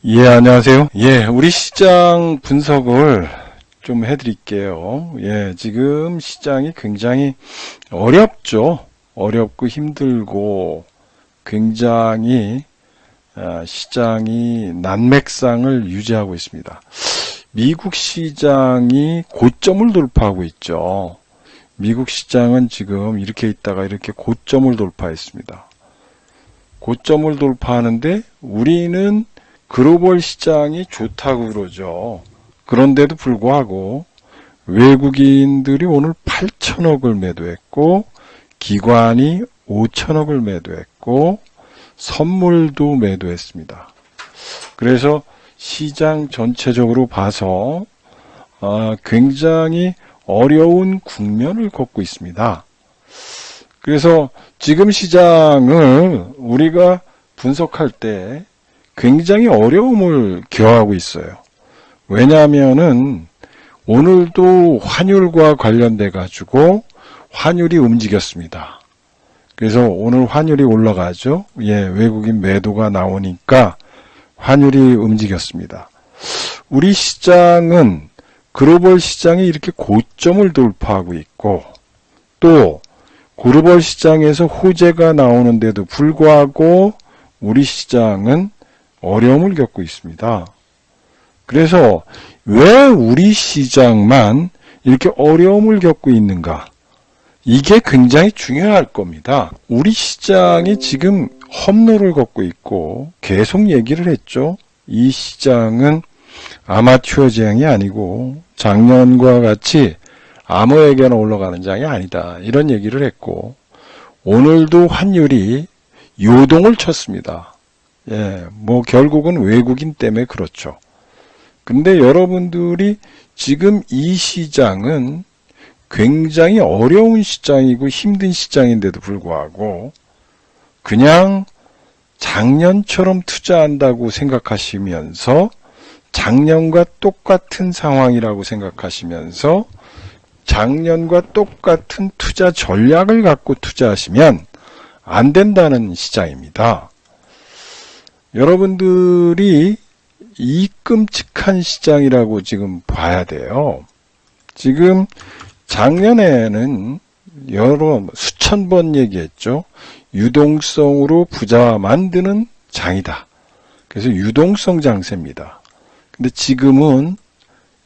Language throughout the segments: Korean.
예, 안녕하세요. 예, 우리 시장 분석을 좀 해드릴게요. 예, 지금 시장이 굉장히 어렵죠. 어렵고 힘들고 굉장히 시장이 난맥상을 유지하고 있습니다. 미국 시장이 고점을 돌파하고 있죠. 미국 시장은 지금 이렇게 있다가 이렇게 고점을 돌파했습니다. 고점을 돌파하는데 우리는 글로벌 시장이 좋다고 그러죠. 그런데도 불구하고 외국인들이 오늘 8천억을 매도했고 기관이 5천억을 매도했고 선물도 매도했습니다. 그래서 시장 전체적으로 봐서 굉장히 어려운 국면을 걷고 있습니다. 그래서 지금 시장을 우리가 분석할 때 굉장히 어려움을 겪어하고 있어요. 왜냐하면은 오늘도 환율과 관련돼 가지고 환율이 움직였습니다. 그래서 오늘 환율이 올라가죠. 예, 외국인 매도가 나오니까 환율이 움직였습니다. 우리 시장은 글로벌 시장이 이렇게 고점을 돌파하고 있고 또 글로벌 시장에서 호재가 나오는데도 불구하고 우리 시장은 어려움을 겪고 있습니다. 그래서 왜 우리 시장만 이렇게 어려움을 겪고 있는가? 이게 굉장히 중요할 겁니다. 우리 시장이 지금 험로를 걷고 있고 계속 얘기를 했죠. 이 시장은 아마추어 장이 아니고 작년과 같이 아무에게나 올라가는 장이 아니다. 이런 얘기를 했고 오늘도 환율이 요동을 쳤습니다. 예, 뭐 결국은 외국인 때문에 그렇죠. 근데 여러분들이 지금 이 시장은 굉장히 어려운 시장이고 힘든 시장인데도 불구하고 그냥 작년처럼 투자한다고 생각하시면서 작년과 똑같은 상황이라고 생각하시면서 작년과 똑같은 투자 전략을 갖고 투자하시면 안 된다는 시장입니다. 여러분들이 이 끔찍한 시장이라고 지금 봐야 돼요. 지금 작년에는 수천 번 얘기했죠. 유동성으로 부자 만드는 장이다. 그래서 유동성 장세입니다. 근데 지금은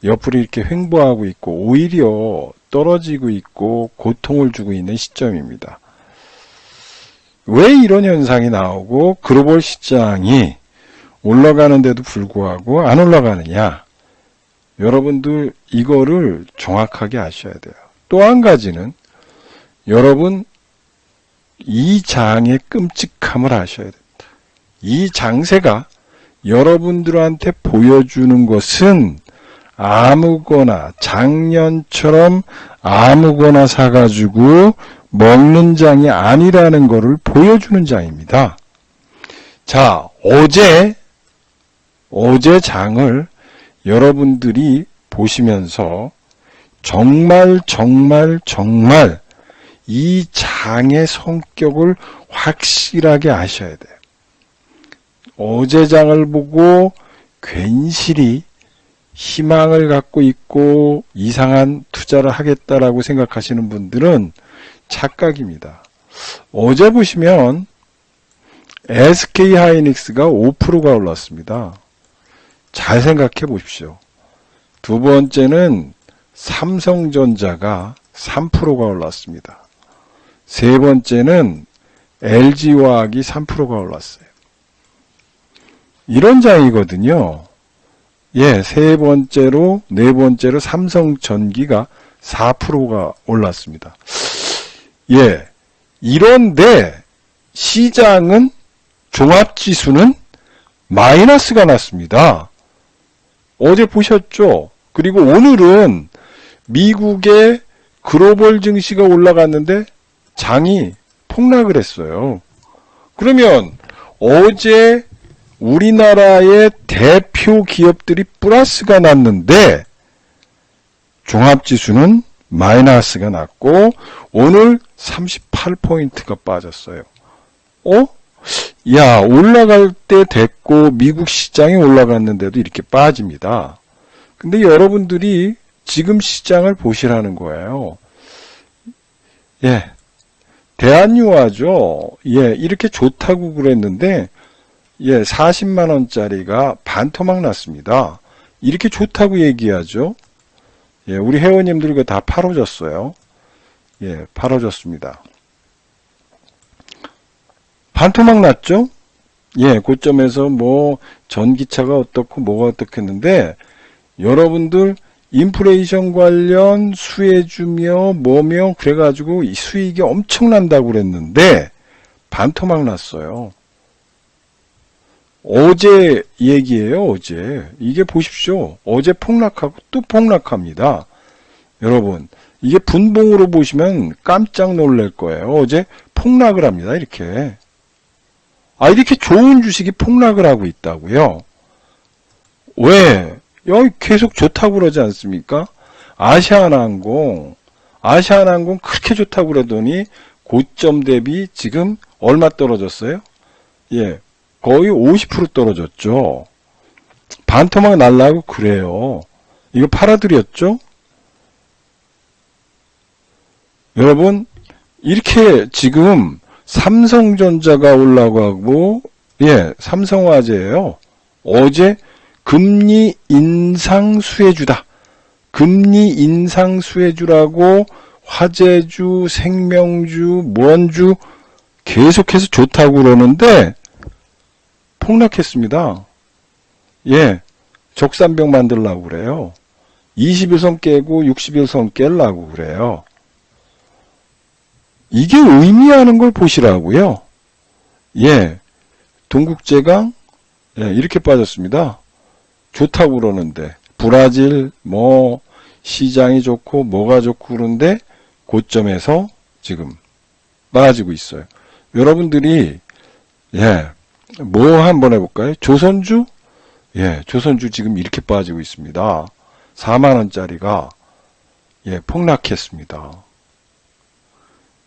옆으로 이렇게 횡보하고 있고 오히려 떨어지고 있고 고통을 주고 있는 시점입니다. 왜 이런 현상이 나오고 글로벌 시장이 올라가는데도 불구하고 안 올라가느냐? 여러분들 이거를 정확하게 아셔야 돼요. 또 한 가지는 여러분 이 장의 끔찍함을 아셔야 됩니다. 이 장세가 여러분들한테 보여주는 것은 아무거나 작년처럼 아무거나 사가지고 먹는 장이 아니라는 것을 보여주는 장입니다. 자, 어제 장을 여러분들이 보시면서 정말 이 장의 성격을 확실하게 아셔야 돼요. 어제 장을 보고 괜시리 희망을 갖고 있고 이상한 투자를 하겠다라고 생각하시는 분들은 착각입니다. 어제 보시면 SK하이닉스가 5%가 올랐습니다. 잘 생각해 보십시오. 두 번째는 삼성전자가 3%가 올랐습니다. 세 번째는 LG화학이 3%가 올랐어요. 이런 장이거든요. 예, 세 번째로, 네 번째로 삼성전기가 4%가 올랐습니다. 예, 이런데 시장은 종합지수는 마이너스가 났습니다. 어제 보셨죠? 그리고 오늘은 미국의 글로벌 증시가 올라갔는데 장이 폭락을 했어요. 그러면 어제 우리나라의 대표 기업들이 플러스가 났는데 종합지수는 마이너스가 났고 오늘 38포인트가 빠졌어요. 야, 올라갈 때 됐고 미국 시장이 올라갔는데도 이렇게 빠집니다. 근데 여러분들이 지금 시장을 보시라는 거예요. 예. 대한유화죠. 예, 이렇게 좋다고 그랬는데, 예, 40만원짜리가 반토막 났습니다. 이렇게 좋다고 얘기하죠. 예, 우리 회원님들 이거 다 팔아줬어요. 예, 팔아줬습니다. 반토막 났죠? 예, 고점에서 뭐, 전기차가 어떻고 뭐가 어떻겠는데, 여러분들, 인플레이션 관련 수혜주며 뭐며 그래가지고 이 수익이 엄청난다고 그랬는데 반토막 났어요. 어제 얘기예요. 어제. 이게 보십시오. 어제 폭락하고 또 폭락합니다. 여러분 이게 분봉으로 보시면 깜짝 놀랄 거예요. 어제 폭락을 합니다. 이렇게. 이렇게 좋은 주식이 폭락을 하고 있다고요. 왜? 여기 계속 좋다고 그러지 않습니까? 아시아나항공 그렇게 좋다고 그러더니 고점 대비 지금 얼마 떨어졌어요? 예, 거의 50% 떨어졌죠. 반토막 날라고 그래요. 이거 팔아드렸죠? 여러분 이렇게 지금 삼성전자가 올라가고 예, 삼성화재예요. 어제 금리 인상 수혜주다. 금리 인상 수혜주라고 화재주, 생명주, 무언주 계속해서 좋다고 그러는데 폭락했습니다. 예, 적산병 만들려고 그래요. 20일선 깨고 60일선 깰라고 그래요. 이게 의미하는 걸 보시라고요. 예, 동국제강 예, 이렇게 빠졌습니다. 좋다고 그러는데 브라질 뭐 시장이 좋고 뭐가 좋고 그런데 고점에서 지금 빠지고 있어요. 여러분들이 예, 뭐 한번 해볼까요? 조선주? 예, 조선주 지금 이렇게 빠지고 있습니다. 4만원짜리가 예, 폭락했습니다.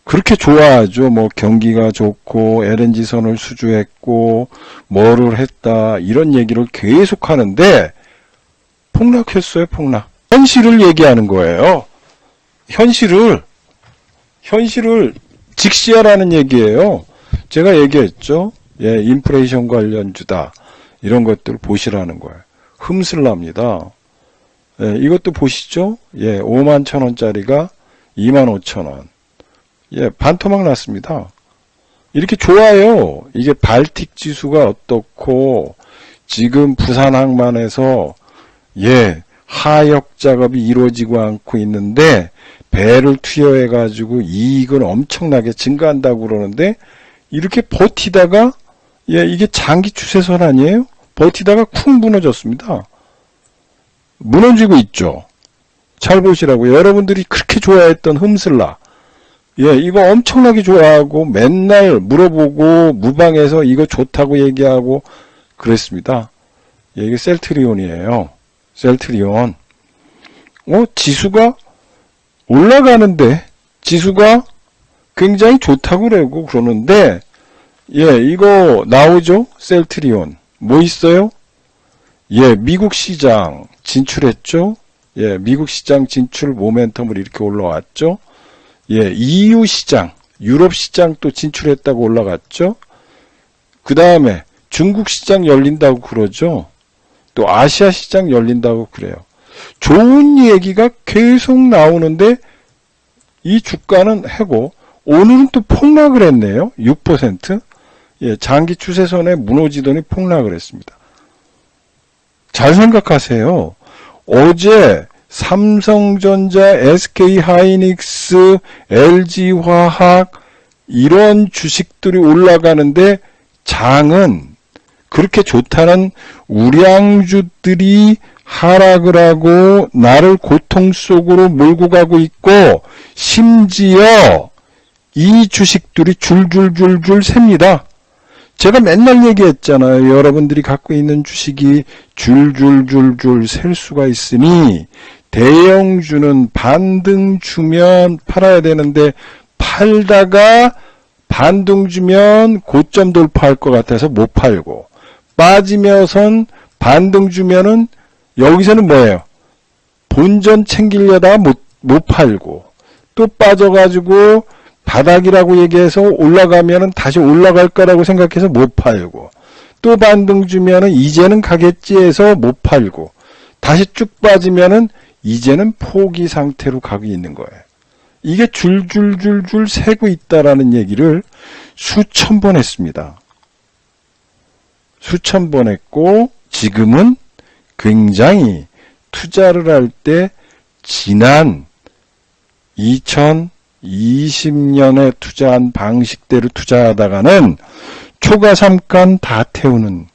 그렇게 좋아하죠. 뭐 경기가 좋고 LNG선을 수주했고 뭐를 했다 이런 얘기를 계속 하는데 폭락했어요. 폭락. 현실을 얘기하는 거예요. 현실을 직시하라는 얘기예요. 제가 얘기했죠. 예, 인플레이션 관련주다. 이런 것들 보시라는 거예요. 흠슬랍니다. 예, 이것도 보시죠. 예, 51,000원짜리가 25,000원. 예, 반토막 났습니다. 이렇게 좋아요. 이게 발틱 지수가 어떻고, 지금 부산항만에서, 예, 하역 작업이 이루어지고 않고 있는데, 배를 투여해가지고 이익은 엄청나게 증가한다고 그러는데, 이렇게 버티다가, 예, 이게 장기 추세선 아니에요? 버티다가 쿵 무너졌습니다. 무너지고 있죠. 잘 보시라고요. 여러분들이 그렇게 좋아했던 흠슬라. 예, 이거 엄청나게 좋아하고 맨날 물어보고 무방에서 이거 좋다고 얘기하고 그랬습니다. 예, 이게 셀트리온이에요. 셀트리온. 지수가 올라가는데 지수가 굉장히 좋다고 그러고 그러는데 예, 이거 나오죠? 셀트리온. 뭐 있어요? 예, 미국 시장 진출했죠? 예, 미국 시장 진출 모멘텀을 이렇게 올라왔죠? 예, EU 시장, 유럽 시장 또 진출했다고 올라갔죠? 그 다음에 중국 시장 열린다고 그러죠? 또 아시아 시장 열린다고 그래요. 좋은 얘기가 계속 나오는데 이 주가는 해고 오늘은 또 폭락을 했네요. 6%. 예, 장기 추세선에 무너지더니 폭락을 했습니다. 잘 생각하세요. 어제 삼성전자, SK하이닉스, LG화학 이런 주식들이 올라가는데 장은 그렇게 좋다는 우량주들이 하락을 하고 나를 고통 속으로 몰고 가고 있고 심지어 이 주식들이 줄줄줄줄 셉니다. 제가 맨날 얘기했잖아요. 여러분들이 갖고 있는 주식이 줄줄줄줄 셀 수가 있으니 대형주는 반등 주면 팔아야 되는데 팔다가 반등 주면 고점 돌파할 것 같아서 못 팔고, 빠지면선 반등 주면은 여기서는 뭐예요? 본전 챙기려다가 못 팔고, 또 빠져가지고 바닥이라고 얘기해서 올라가면은 다시 올라갈 거라고 생각해서 못 팔고, 또 반등 주면은 이제는 가겠지 해서 못 팔고, 다시 쭉 빠지면은 이제는 포기 상태로 가고 있는 거예요. 이게 줄줄줄줄 새고 있다라는 얘기를 수천 번 했습니다. 수천 번 했고, 지금은 굉장히 투자를 할 때 지난 2020년에 투자한 방식대로 투자하다가는 초가삼간 다 태우는,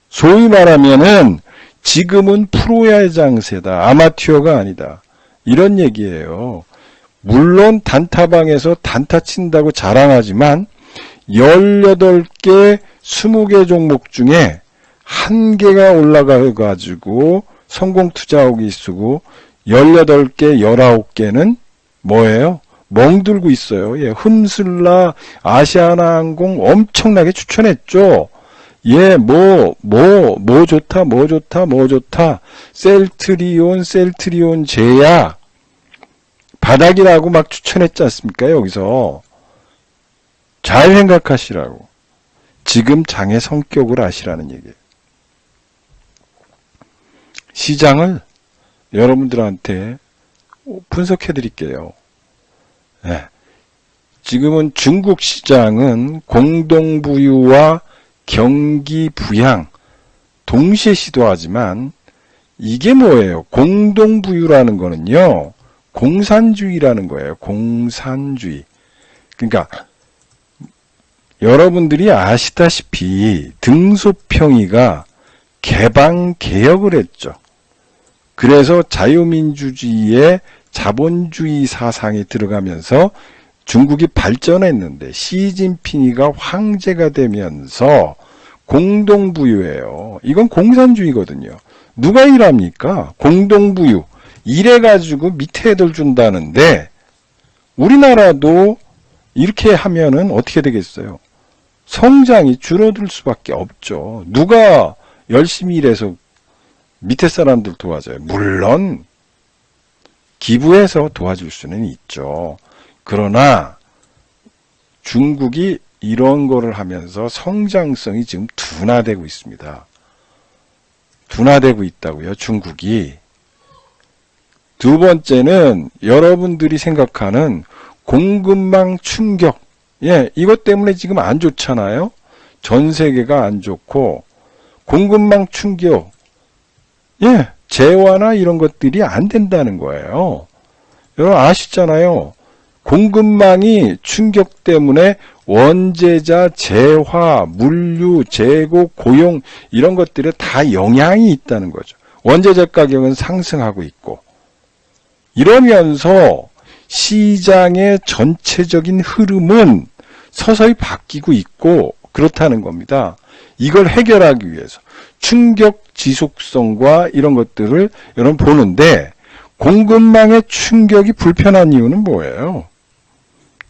소위 말하면은 지금은 프로야의 장세다, 아마추어가 아니다, 이런 얘기예요. 물론 단타방에서 단타 친다고 자랑하지만 18개, 20개 종목 중에 1개가 올라가가지고 성공 투자하기 쓰고 18개, 19개는 뭐예요? 멍들고 있어요. 예, 흠슬라, 아시아나항공 엄청나게 추천했죠. 예, 뭐 좋다, 셀트리온 제야, 바닥이라고 막 추천했지 않습니까? 여기서. 잘 생각하시라고. 지금 장의 성격을 아시라는 얘기예요. 시장을 여러분들한테 분석해 드릴게요. 네. 지금은 중국 시장은 공동부유와 경기 부양 동시에 시도하지만, 이게 뭐예요? 공동부유라는 거는요, 공산주의라는 거예요. 공산주의. 그러니까 여러분들이 아시다시피 등소평이가 개방개혁을 했죠. 그래서 자유민주주의의 자본주의 사상이 들어가면서 중국이 발전했는데, 시진핑이가 황제가 되면서 공동부유예요. 이건 공산주의거든요. 누가 일합니까? 공동부유. 일해가지고 밑에 애들 준다는데, 우리나라도 이렇게 하면은 어떻게 되겠어요? 성장이 줄어들 수밖에 없죠. 누가 열심히 일해서 밑에 사람들 도와줘요? 물론 기부해서 도와줄 수는 있죠. 그러나 중국이 이런 거를 하면서 성장성이 지금 둔화되고 있습니다. 둔화되고 있다고요, 중국이. 두 번째는 여러분들이 생각하는 공급망 충격. 예, 이것 때문에 지금 안 좋잖아요. 전 세계가 안 좋고, 공급망 충격. 예, 재화나 이런 것들이 안 된다는 거예요. 여러분 아시잖아요. 공급망이 충격 때문에 원재자, 재화, 물류, 재고, 고용 이런 것들에 다 영향이 있다는 거죠. 원재재 가격은 상승하고 있고, 이러면서 시장의 전체적인 흐름은 서서히 바뀌고 있고 그렇다는 겁니다. 이걸 해결하기 위해서 충격 지속성과 이런 것들을 여러분 보는데, 공급망의 충격이 불편한 이유는 뭐예요?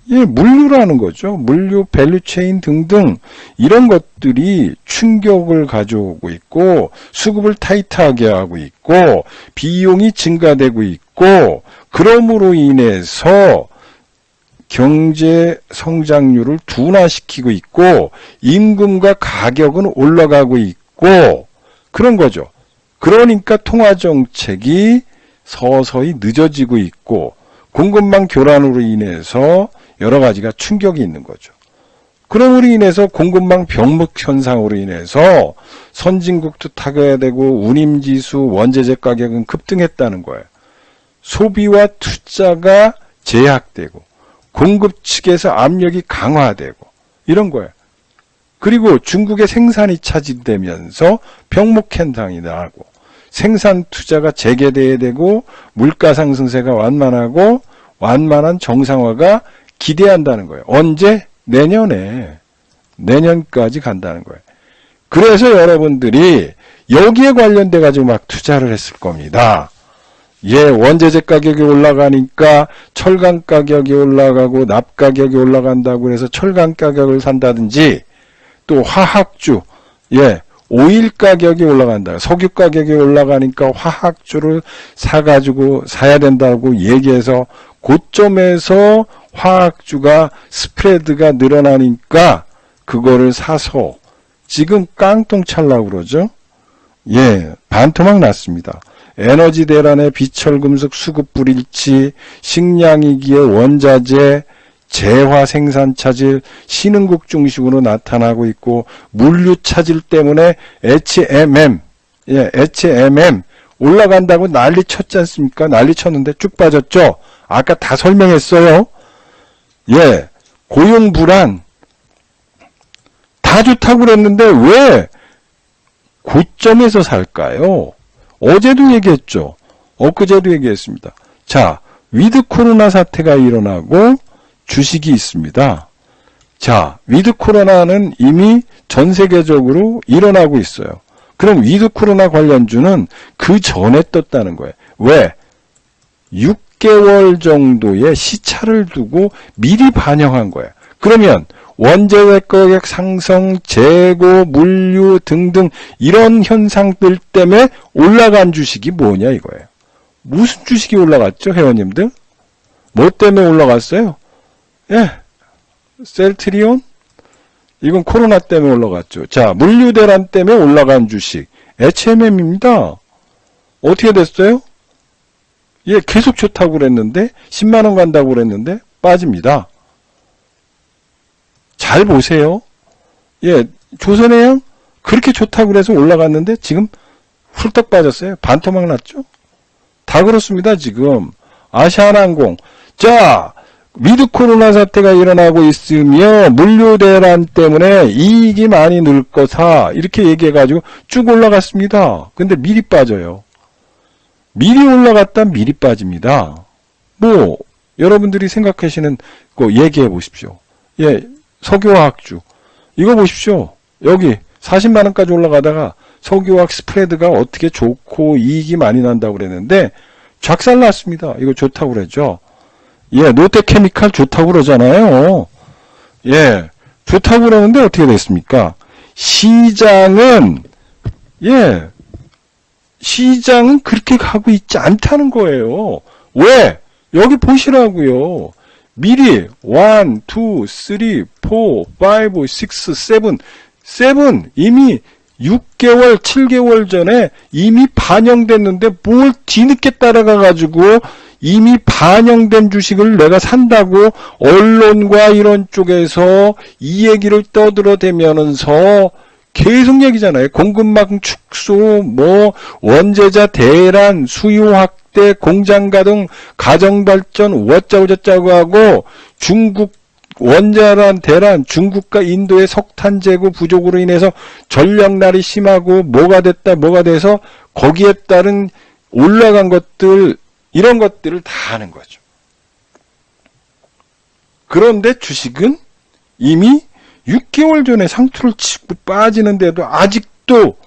예, 물류라는 거죠. 물류, 밸류체인 등등 이런 것들이 충격을 가져오고 있고, 수급을 타이트하게 하고 있고, 비용이 증가되고 있고, 그러므로 인해서 경제 성장률을 둔화시키고 있고, 임금과 가격은 올라가고 있고, 그런 거죠. 그러니까 통화정책이 서서히 늦어지고 있고, 공급망 교란으로 인해서 여러 가지가 충격이 있는 거죠. 그럼으로 인해서 공급망 병목 현상으로 인해서 선진국도 타격해야 되고, 운임지수, 원재재 가격은 급등했다는 거예요. 소비와 투자가 제약되고, 공급 측에서 압력이 강화되고, 이런 거예요. 그리고 중국의 생산이 차질되면서 병목 현상이 나고, 생산 투자가 재개돼야 되고, 물가 상승세가 완만하고, 완만한 정상화가 기대한다는 거예요. 언제? 내년까지 간다는 거예요. 그래서 여러분들이 여기에 관련돼 가지고 막 투자를 했을 겁니다. 예, 원재재 가격이 올라가니까 철강 가격이 올라가고 납 가격이 올라간다고 해서 철강 가격을 산다든지, 또 화학주, 예, 오일 가격이 올라간다. 석유 가격이 올라가니까 화학주를 사가지고 사야 된다고 얘기해서 고점에서 화학주가 스프레드가 늘어나니까 그거를 사서 지금 깡통 찰라고 그러죠. 예, 반토막 났습니다. 에너지 대란의 비철금속 수급 불일치, 식량위기의 원자재, 재화 생산 차질, 신흥국 중심으로 나타나고 있고, 물류 차질 때문에 HMM, 예, HMM 올라간다고 난리 쳤지 않습니까? 난리 쳤는데 쭉 빠졌죠? 아까 다 설명했어요. 예, 고용 불안, 다 좋다고 그랬는데 왜 고점에서 살까요? 어제도 얘기했죠. 엊그제도 얘기했습니다. 자, 위드 코로나 사태가 일어나고 주식이 있습니다. 자, 위드 코로나는 이미 전 세계적으로 일어나고 있어요. 그럼 위드 코로나 관련주는 그 전에 떴다는 거예요. 왜? 6개월 정도의 시차를 두고 미리 반영한 거예요. 그러면 원재료 가격 상승, 재고, 물류 등등 이런 현상들 때문에 올라간 주식이 뭐냐 이거예요. 무슨 주식이 올라갔죠, 회원님들? 뭐 때문에 올라갔어요? 예, 셀트리온? 이건 코로나 때문에 올라갔죠. 자, 물류 대란 때문에 올라간 주식 HMM입니다. 어떻게 됐어요? 예, 계속 좋다고 그랬는데 10만 원 간다고 그랬는데 빠집니다. 잘 보세요. 예, 조선해양 그렇게 좋다고 그래서 올라갔는데 지금 훌떡 빠졌어요. 반토막 났죠? 다 그렇습니다, 지금. 아시아나항공. 자, 위드 코로나 사태가 일어나고 있으며 물류 대란 때문에 이익이 많이 늘 거사 이렇게 얘기해가지고 쭉 올라갔습니다. 근데 미리 빠져요. 미리 올라갔다 미리 빠집니다. 뭐 여러분들이 생각하시는 거 얘기해 보십시오. 예, 석유화학주 이거 보십시오. 여기 40만 원까지 올라가다가 석유화학 스프레드가 어떻게 좋고 이익이 많이 난다고 그랬는데 작살났습니다. 이거 좋다고 그랬죠. 예, 롯데케미칼 좋다고 그러잖아요. 예, 좋다고 그러는데 어떻게 됐습니까? 시장은 그렇게 가고 있지 않다는 거예요. 왜? 여기 보시라고요. 미리 1, 2, 3, 4, 5, 6, 7 이미 6개월, 7개월 전에 이미 반영됐는데 뭘 뒤늦게 따라가가지고 이미 반영된 주식을 내가 산다고 언론과 이런 쪽에서 이 얘기를 떠들어대면서 계속 얘기잖아요. 공급망 축소, 뭐 원재자 대란, 수요 확대, 공장 가동, 가정 발전, 어쩌고저쩌고 하고 중국 원자란 대란, 중국과 인도의 석탄 재고 부족으로 인해서 전력난이 심하고 뭐가 됐다 뭐가 돼서 거기에 따른 올라간 것들 이런 것들을 다 하는 거죠. 그런데 주식은 이미 6개월 전에 상투를 치고 빠지는데도 아직도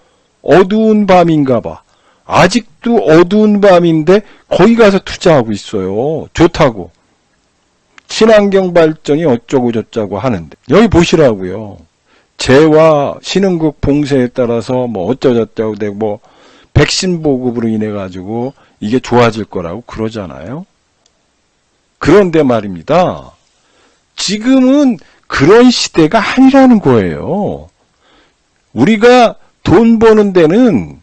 어두운 밤인가 봐. 아직도 어두운 밤인데 거기 가서 투자하고 있어요. 좋다고. 친환경 발전이 어쩌고 저쩌고 하는데. 여기 보시라고요. 재화, 신흥국 봉쇄에 따라서 뭐 어쩌고저쩌고 되고 뭐 백신 보급으로 인해 가지고 이게 좋아질 거라고 그러잖아요. 그런데 말입니다. 지금은 그런 시대가 아니라는 거예요. 우리가 돈 버는 데는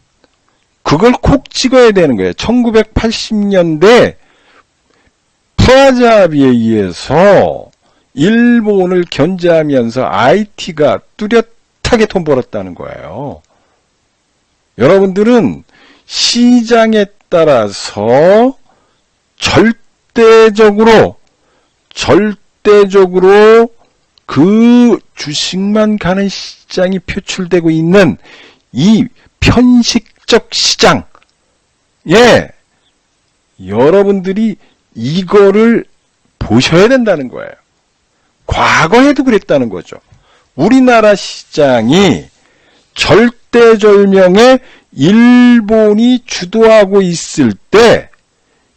그걸 콕 찍어야 되는 거예요. 1980년대 푸아자비에 의해서 일본을 견제하면서 IT가 뚜렷하게 돈 벌었다는 거예요. 여러분들은 시장에 따라서 절대적으로 그 주식만 가는 시장이 표출되고 있는 이 편식적 시장, 예, 여러분들이 이거를 보셔야 된다는 거예요. 과거에도 그랬다는 거죠. 우리나라 시장이 절대절명의 일본이 주도하고 있을 때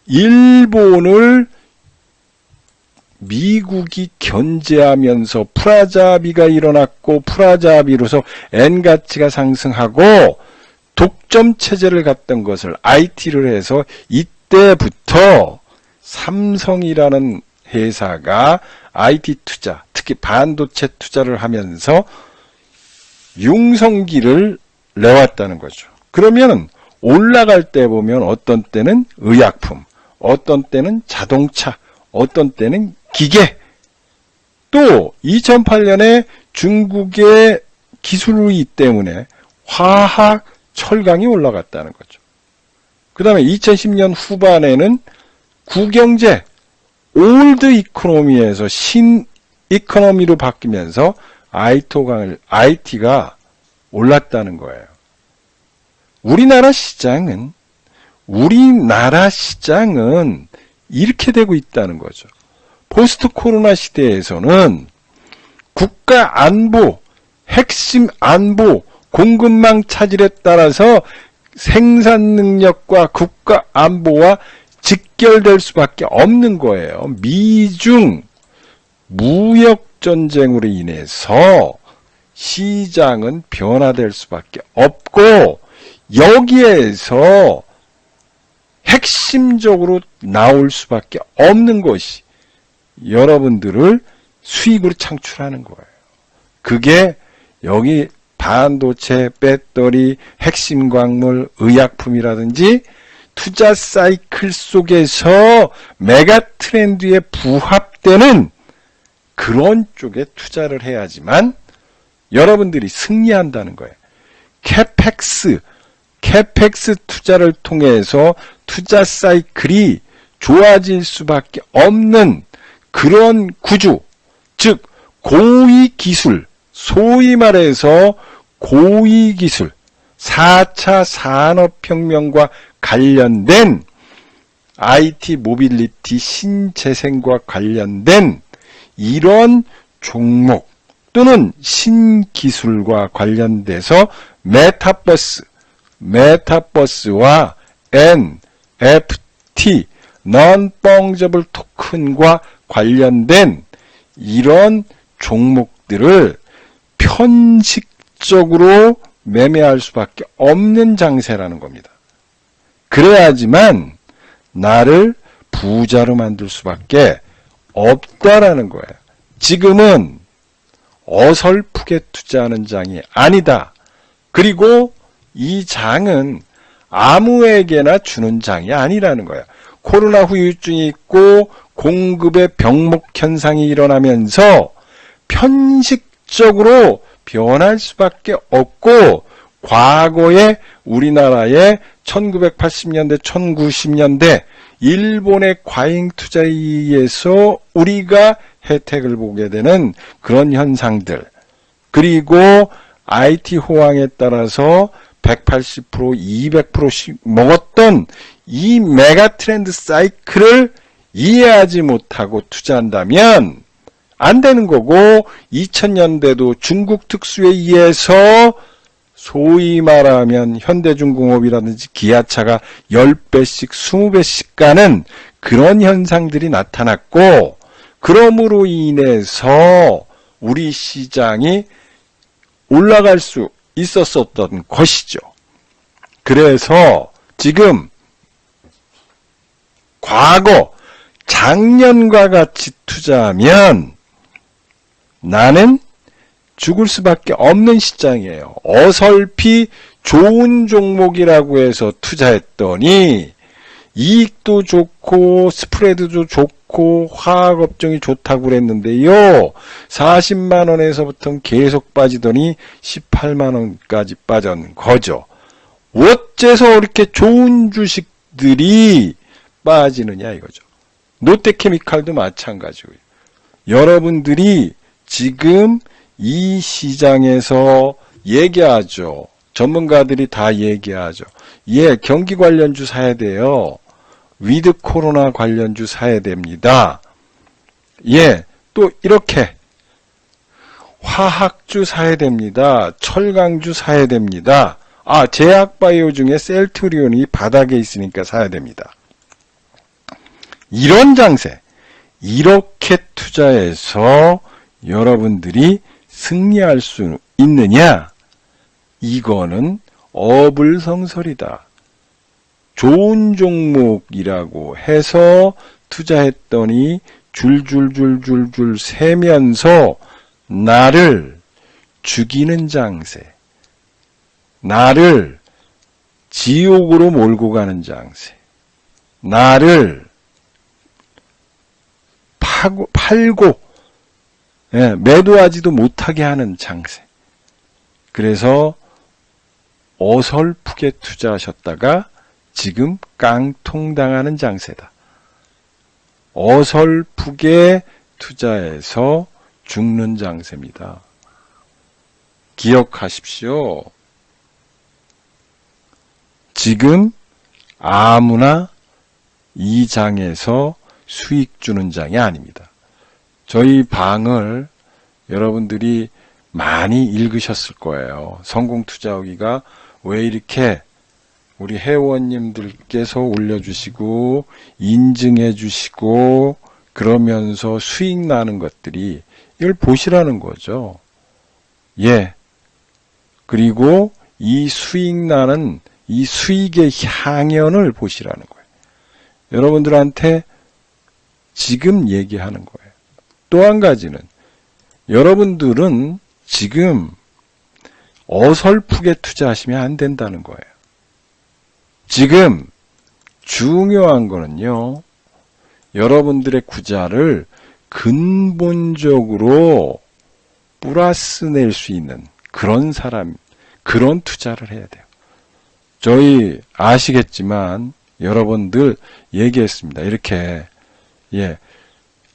일본을 미국이 견제하면서 프라자비가 일어났고 프라자비로서 엔 가치가 상승하고 독점 체제를 갖던 것을 IT를 해서 이때부터 삼성이라는 회사가 IT 투자, 특히 반도체 투자를 하면서 융성기를 내왔다는 거죠. 그러면 올라갈 때 보면 어떤 때는 의약품, 어떤 때는 자동차, 어떤 때는 기계, 또 2008년에 중국의 기술이 때문에 화학, 철강이 올라갔다는 거죠. 그 다음에 2010년 후반에는 구경제, 올드 이코노미에서 신 이코노미로 바뀌면서 IT가 올랐다는 거예요. 우리나라 시장은 이렇게 되고 있다는 거죠. 포스트 코로나 시대에서는 국가 안보, 핵심 안보, 공급망 차질에 따라서 생산 능력과 국가 안보와 직결될 수밖에 없는 거예요. 미중 무역 전쟁으로 인해서 시장은 변화될 수밖에 없고 여기에서 핵심적으로 나올 수밖에 없는 것이 여러분들을 수익으로 창출하는 거예요. 그게 여기 반도체, 배터리, 핵심 광물, 의약품이라든지 투자 사이클 속에서 메가 트렌드에 부합되는 그런 쪽에 투자를 해야지만 여러분들이 승리한다는 거예요. 캐펙스 투자를 통해서 투자 사이클이 좋아질 수밖에 없는 그런 구조, 즉 고위 기술, 소위 말해서 고위 기술, 4차 산업혁명과 관련된 IT 모빌리티 신재생과 관련된 이런 종목 또는 신기술과 관련돼서 메타버스와 NFT, non-fungible 토큰과 관련된 이런 종목들을 편식적으로 매매할 수밖에 없는 장세라는 겁니다. 그래야지만 나를 부자로 만들 수밖에 없다라는 거예요. 지금은 어설프게 투자하는 장이 아니다. 그리고 이 장은 아무에게나 주는 장이 아니라는 거예요. 코로나 후유증이 있고 공급의 병목 현상이 일어나면서 편식적으로 변할 수밖에 없고 과거에 우리나라의 1980년대, 1990년대 일본의 과잉 투자에 의해서 우리가 혜택을 보게 되는 그런 현상들, 그리고 IT 호황에 따라서 180%, 200%씩 먹었던 이 메가 트렌드 사이클을 이해하지 못하고 투자한다면 안 되는 거고, 2000년대도 중국 특수에 의해서 소위 말하면 현대중공업이라든지 기아차가 10배씩 20배씩 가는 그런 현상들이 나타났고, 그러므로 인해서 우리 시장이 올라갈 수 있었던 것이죠. 그래서 지금 과거 작년과 같이 투자하면 나는 죽을 수밖에 없는 시장이에요. 어설피 좋은 종목이라고 해서 투자했더니 이익도 좋고 스프레드도 좋고 화학업종이 좋다고 그랬는데요. 40만 원에서부터 계속 빠지더니 18만 원까지 빠진 거죠. 어째서 이렇게 좋은 주식들이 빠지느냐 이거죠. 롯데케미칼도 마찬가지고요. 여러분들이 지금 이 시장에서 얘기하죠. 전문가들이 다 얘기하죠. 예, 경기 관련주 사야 돼요. 위드 코로나 관련주 사야 됩니다. 예, 또 이렇게 화학주 사야 됩니다. 철강주 사야 됩니다. 제약바이오 중에 셀트리온이 바닥에 있으니까 사야 됩니다. 이런 장세, 이렇게 투자해서 여러분들이 승리할 수 있느냐? 이거는 어불성설이다. 좋은 종목이라고 해서 투자했더니 줄줄줄줄줄 세면서 나를 죽이는 장세, 나를 지옥으로 몰고 가는 장세, 나를 팔고 매도하지도 못하게 하는 장세. 그래서 어설프게 투자하셨다가 지금 깡통당하는 장세다. 어설프게 투자해서 죽는 장세입니다. 기억하십시오. 지금 아무나 이 장에서 수익 주는 장이 아닙니다. 저희 방을 여러분들이 많이 읽으셨을 거예요. 성공투자하기가 왜 이렇게 우리 회원님들께서 올려주시고 인증해 주시고 그러면서 수익 나는 것들이 이걸 보시라는 거죠. 예. 그리고 이 수익 나는 이 수익의 향연을 보시라는 거예요. 여러분들한테 지금 얘기하는 거예요. 또 한 가지는 여러분들은 지금 어설프게 투자하시면 안 된다는 거예요. 지금 중요한 거는요, 여러분들의 구자를 근본적으로 플러스 낼 수 있는 그런 사람, 그런 투자를 해야 돼요. 저희 아시겠지만 여러분들 얘기했습니다. 이렇게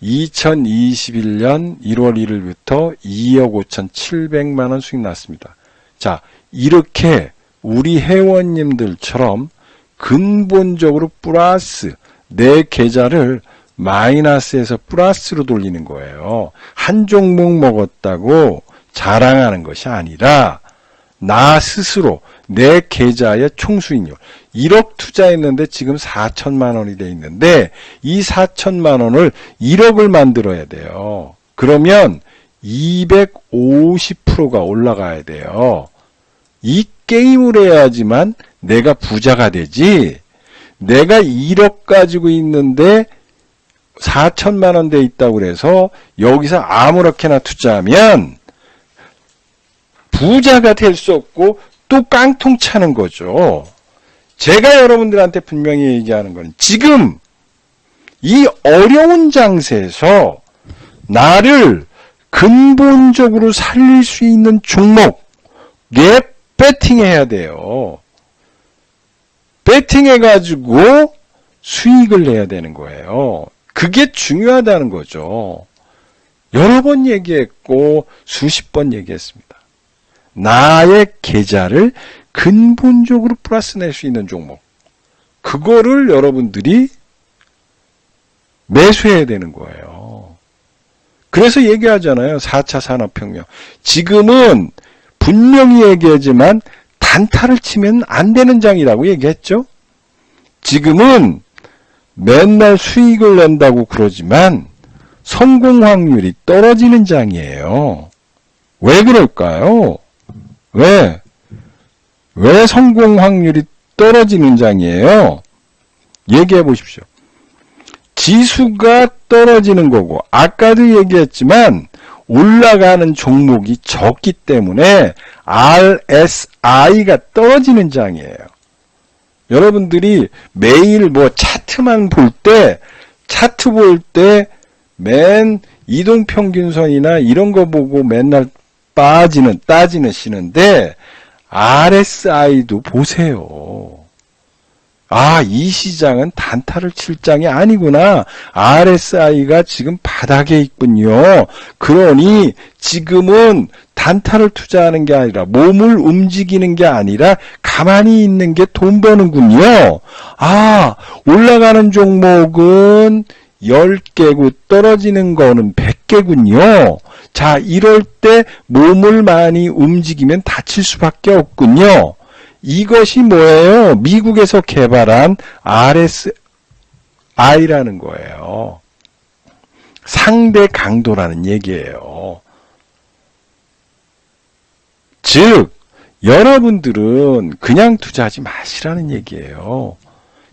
2021년 1월 1일부터 2억 5,700만 원 수익 났습니다. 자, 이렇게 우리 회원님들처럼 근본적으로 플러스 내 계좌를 마이너스에서 플러스로 돌리는 거예요. 한 종목 먹었다고 자랑하는 것이 아니라 나 스스로 내 계좌의 총수익률 1억 투자했는데 지금 4천만 원이 돼 있는데 이 4천만 원을 1억을 만들어야 돼요. 그러면 250%가 올라가야 돼요. 이 게임을 해야지만 내가 부자가 되지. 내가 1억 가지고 있는데 4천만 원 돼 있다고 그래서 여기서 아무렇게나 투자하면 부자가 될 수 없고 또 깡통 차는 거죠. 제가 여러분들한테 분명히 얘기하는 건 지금 이 어려운 장세에서 나를 근본적으로 살릴 수 있는 종목에 배팅해야 돼요. 배팅해가지고 수익을 내야 되는 거예요. 그게 중요하다는 거죠. 여러 번 얘기했고 수십 번 얘기했습니다. 나의 계좌를 근본적으로 플러스 낼 수 있는 종목. 그거를 여러분들이 매수해야 되는 거예요. 그래서 얘기하잖아요. 4차 산업혁명. 지금은 분명히 얘기하지만 단타를 치면 안 되는 장이라고 얘기했죠. 지금은 맨날 수익을 낸다고 그러지만 성공 확률이 떨어지는 장이에요. 왜 그럴까요? 왜 성공 확률이 떨어지는 장이에요? 얘기해 보십시오. 지수가 떨어지는 거고 아까도 얘기했지만 올라가는 종목이 적기 때문에 RSI가 떨어지는 장이에요. 여러분들이 매일 차트만 볼 때 차트 볼 때 맨 이동평균선이나 이런 거 보고 맨날 따지시는데 RSI도 보세요. 이 시장은 단타를 칠 장이 아니구나. RSI가 지금 바닥에 있군요. 그러니 지금은 단타를 투자하는 게 아니라 몸을 움직이는 게 아니라 가만히 있는 게 돈 버는군요. 올라가는 종목은 10개고 떨어지는 거는 100개군요. 자, 이럴 때 몸을 많이 움직이면 다칠 수밖에 없군요. 이것이 뭐예요? 미국에서 개발한 I라는 거예요. 상대 강도라는 얘기예요. 즉, 여러분들은 그냥 투자하지 마시라는 얘기예요.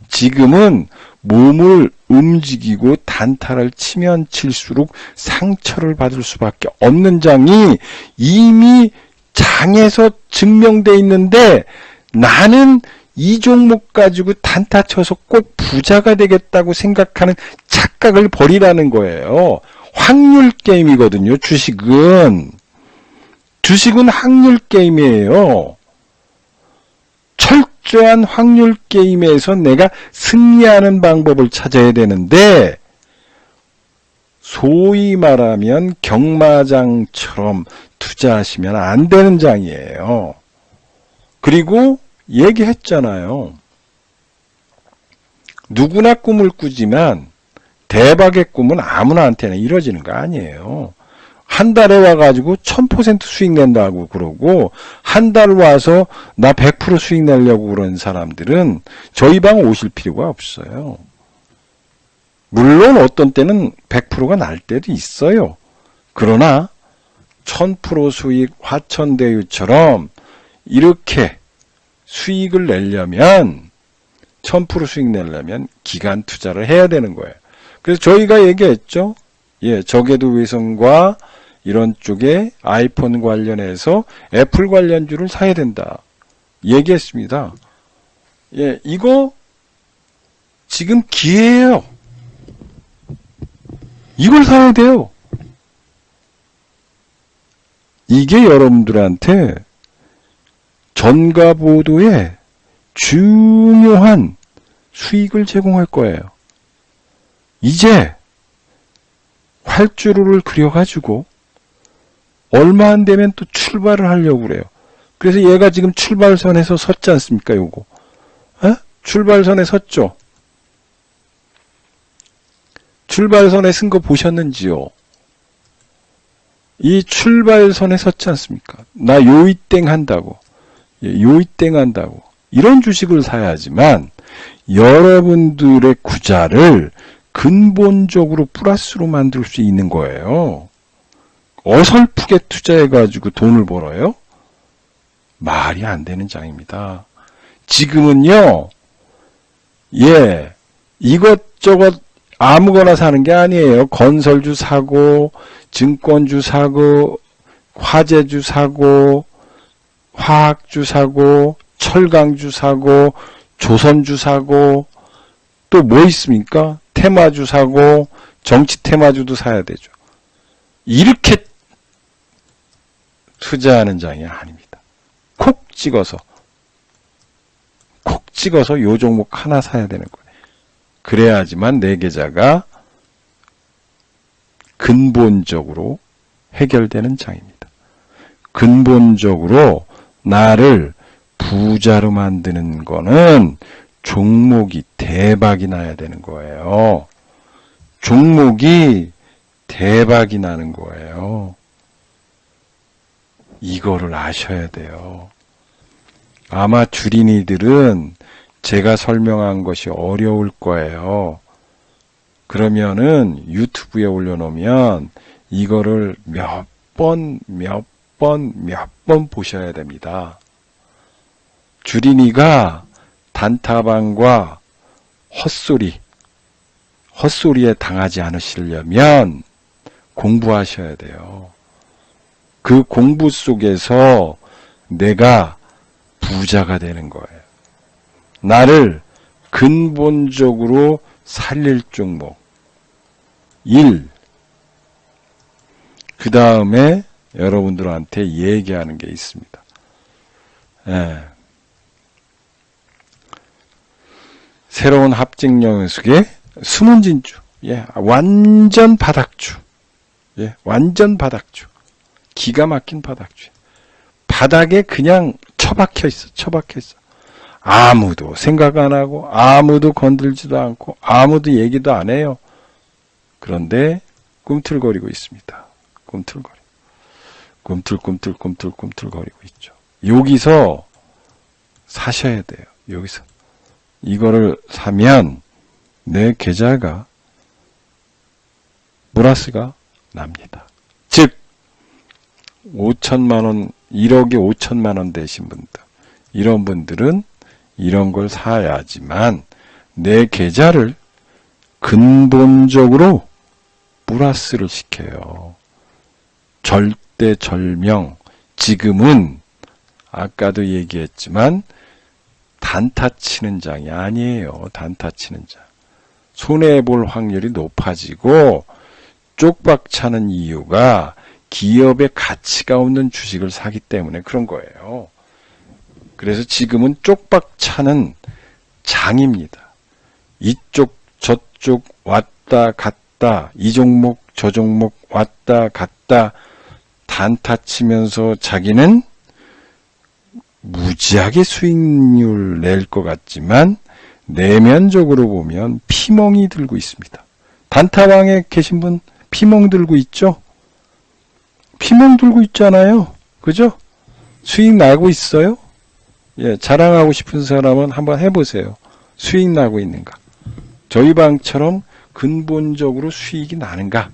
지금은 몸을 움직이고 단타를 치면 칠수록 상처를 받을 수밖에 없는 장이 이미 장에서 증명돼 있는데 나는 이 종목 가지고 단타 쳐서 꼭 부자가 되겠다고 생각하는 착각을 버리라는 거예요. 확률 게임이거든요. 주식은 확률 게임이에요. 철저한 확률 게임에서 내가 승리하는 방법을 찾아야 되는데 소위 말하면 경마장처럼 투자하시면 안 되는 장이에요. 그리고 얘기했잖아요. 누구나 꿈을 꾸지만 대박의 꿈은 아무나한테나 이루어지는 거 아니에요. 한 달에 와가지고 1000% 수익 낸다고 그러고 한 달 와서 나 100% 수익 내려고 그러는 사람들은 저희 방 오실 필요가 없어요. 물론 어떤 때는 100%가 날 때도 있어요. 그러나 1000% 수익 화천대유처럼 이렇게 수익을 내려면 1000% 수익 내려면 기간 투자를 해야 되는 거예요. 그래서 저희가 얘기했죠. 저궤도 위성과 이런 쪽에 아이폰 관련해서 애플 관련주를 사야 된다. 얘기했습니다. 이거 지금 기회예요. 이걸 사야 돼요. 이게 여러분들한테 전가보도에 중요한 수익을 제공할 거예요. 이제 활주로를 그려가지고 얼마 안 되면 또 출발을 하려고 그래요. 그래서 얘가 지금 출발선에서 섰지 않습니까? 요거. 출발선에 섰죠? 출발선에 쓴 거 보셨는지요? 이 출발선에 섰지 않습니까? 나 요이땡 한다고. 요이땡 한다고. 이런 주식을 사야지만 여러분들의 구자를 근본적으로 플러스로 만들 수 있는 거예요. 어설프게 투자해가지고 돈을 벌어요? 말이 안 되는 장입니다. 지금은요, 이것저것 아무거나 사는 게 아니에요. 건설주 사고, 증권주 사고, 화재주 사고, 화학주 사고, 철강주 사고, 조선주 사고, 또 뭐 있습니까? 테마주 사고, 정치 테마주도 사야 되죠. 이렇게 투자하는 장이 아닙니다. 콕 찍어서 요 종목 하나 사야 되는 거예요. 그래야지만 내 계좌가 근본적으로 해결되는 장입니다. 근본적으로 나를 부자로 만드는 거는 종목이 대박이 나야 되는 거예요. 종목이 대박이 나는 거예요. 이거를 아셔야 돼요. 아마 주린이들은 제가 설명한 것이 어려울 거예요. 그러면은 유튜브에 올려놓으면 이거를 몇 번 보셔야 됩니다. 주린이가 단타방과 헛소리에 당하지 않으시려면 공부하셔야 돼요. 그 공부 속에서 내가 부자가 되는 거예요. 나를 근본적으로 살릴 종목 1. 그 다음에 여러분들한테 얘기하는 게 있습니다. 새로운 합직 영역의 숨은 진주. 완전 바닥주. 완전 바닥주. 기가 막힌 바닥주. 바닥에 그냥 처박혀 있어. 아무도 생각 안 하고, 아무도 건들지도 않고, 아무도 얘기도 안 해요. 그런데 꿈틀거리고 있습니다. 꿈틀거리고 있죠. 여기서 사셔야 돼요. 여기서. 이거를 사면 내 계좌가 보너스가 납니다. 즉 5천만 원, 1억에 5천만 원 되신 분들, 이런 분들은 이런 걸 사야지만 내 계좌를 근본적으로 플러스를 시켜요. 절대절명. 지금은 아까도 얘기했지만 단타 치는 장이 아니에요. 단타 치는 장. 손해볼 확률이 높아지고 쪽박 차는 이유가 기업의 가치가 없는 주식을 사기 때문에 그런 거예요. 그래서 지금은 쪽박 차는 장입니다. 이쪽 저쪽 왔다 갔다, 이 종목 저 종목 왔다 갔다 단타 치면서 자기는 무지하게 수익률 낼 것 같지만 내면적으로 보면 피멍이 들고 있습니다. 단타방에 계신 분 피멍 들고 있죠? 피멍 들고 있잖아요. 그죠? 수익 나고 있어요? 예, 자랑하고 싶은 사람은 한번 해보세요. 수익 나고 있는가? 저희 방처럼 근본적으로 수익이 나는가?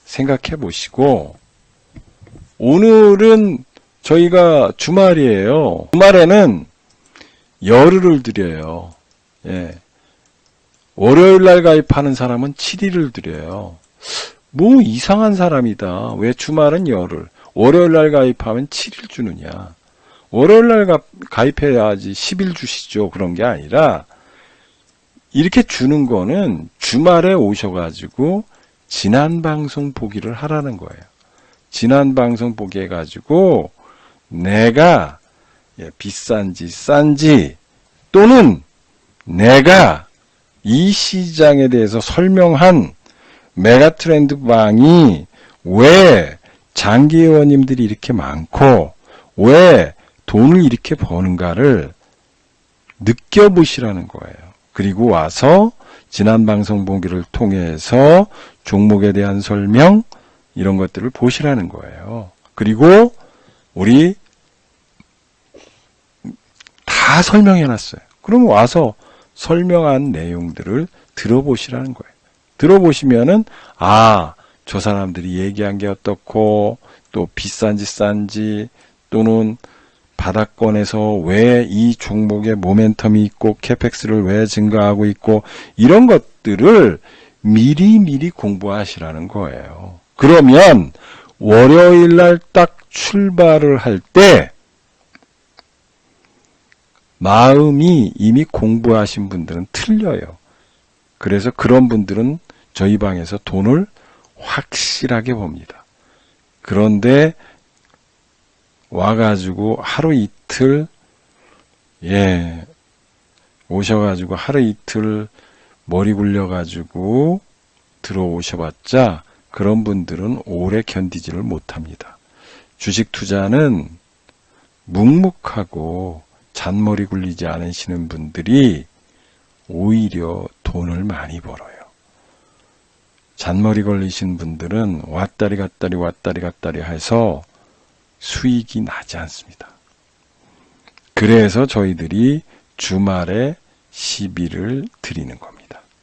생각해 보시고, 오늘은 저희가 주말이에요. 주말에는 열흘을 드려요. 예. 월요일 날 가입하는 사람은 7일을 드려요. 뭐 이상한 사람이다. 왜 주말은 열흘, 월요일 날 가입하면 7일 주느냐. 월요일 날 가입해야지 10일 주시죠. 그런 게 아니라 이렇게 주는 거는 주말에 오셔가지고 지난 방송 보기를 하라는 거예요. 지난 방송 보기 해가지고 내가 비싼지 싼지 또는 내가 이 시장에 대해서 설명한 메가트렌드 방이 왜 장기 회원님들이 이렇게 많고 왜 돈을 이렇게 버는가를 느껴보시라는 거예요. 그리고 와서 지난 방송 보기를 통해서 종목에 대한 설명 이런 것들을 보시라는 거예요. 그리고 우리 다 설명해놨어요. 그럼 와서 설명한 내용들을 들어보시라는 거예요. 들어보시면은 저 사람들이 얘기한 게 어떻고 또 비싼지 싼지 또는 바닥권에서 왜 이 종목의 모멘텀이 있고 캐펙스를 왜 증가하고 있고 이런 것들을 미리미리 공부하시라는 거예요. 그러면 월요일 날 딱 출발을 할 때 마음이 이미 공부하신 분들은 틀려요. 그래서 그런 분들은 저희 방에서 돈을 확실하게 봅니다. 그런데 와가지고 하루 이틀 오셔가지고 하루 이틀 머리 굴려가지고 들어오셔봤자 그런 분들은 오래 견디지를 못합니다. 주식 투자는 묵묵하고 잔머리 굴리지 않으시는 분들이 오히려 돈을 많이 벌어요. 잔머리 걸리신 분들은 왔다리 갔다리 해서 수익이 나지 않습니다. 그래서 저희들이 주말에 시비를 드리는 겁니다.